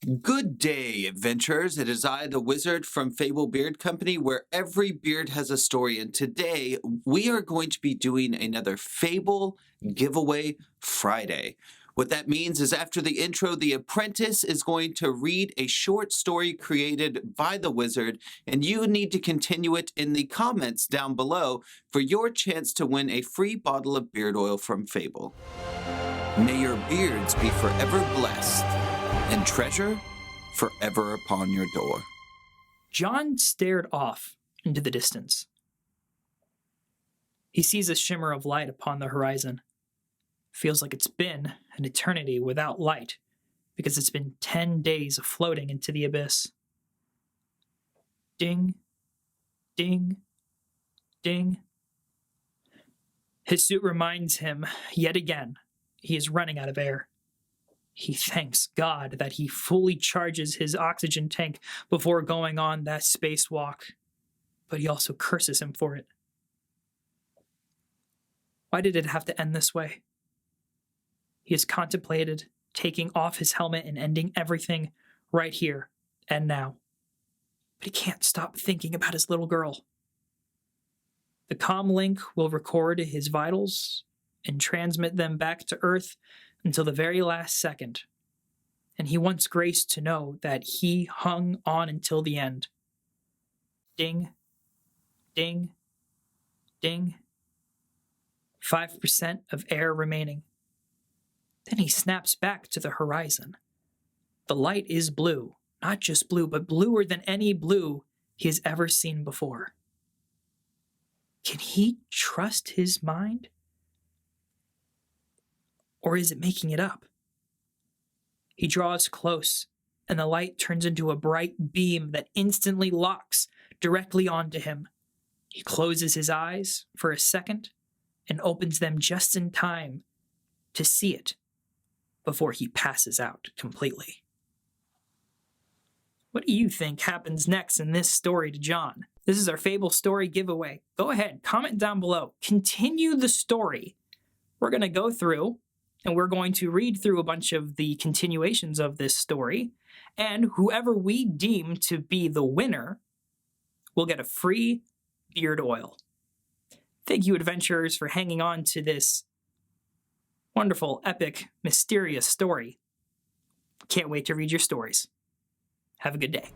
Good day, adventurers. It is I, the wizard from Fable Beard Company, where every beard has a story. And today we are going to be doing another Fable Giveaway Friday. What that means is after the intro, the apprentice is going to read a short story created by the wizard, and you need to continue it in the comments down below for your chance to win a free bottle of beard oil from Fable. May your beards be forever blessed, and treasure forever upon your door. John stared off into the distance. He sees a shimmer of light upon the horizon. Feels like it's been an eternity without light, because it's been 10 days of floating into the abyss. Ding, ding, ding. His suit reminds him, yet again, he is running out of air. He thanks God that he fully charges his oxygen tank before going on that spacewalk, but he also curses him for it. Why did it have to end this way? He has contemplated taking off his helmet and ending everything right here and now, but he can't stop thinking about his little girl. The comm link will record his vitals and transmit them back to Earth until the very last second, and he wants Grace to know that he hung on until the end. Ding, ding, ding. 5% of air remaining. Then he snaps back to the horizon. The light is blue, not just blue, but bluer than any blue he has ever seen before. Can he trust his mind? Or is it making it up? He draws close, and the light turns into a bright beam that instantly locks directly onto him. He closes his eyes for a second and opens them just in time to see it before he passes out completely. What do you think happens next in this story to John? This is our Fable story giveaway. Go ahead, comment down below. Continue the story. We're going to go through and we're going to read through a bunch of the continuations of this story, and whoever we deem to be the winner will get a free beard oil. Thank you, adventurers, for hanging on to this wonderful, epic, mysterious story. Can't wait to read your stories. Have a good day.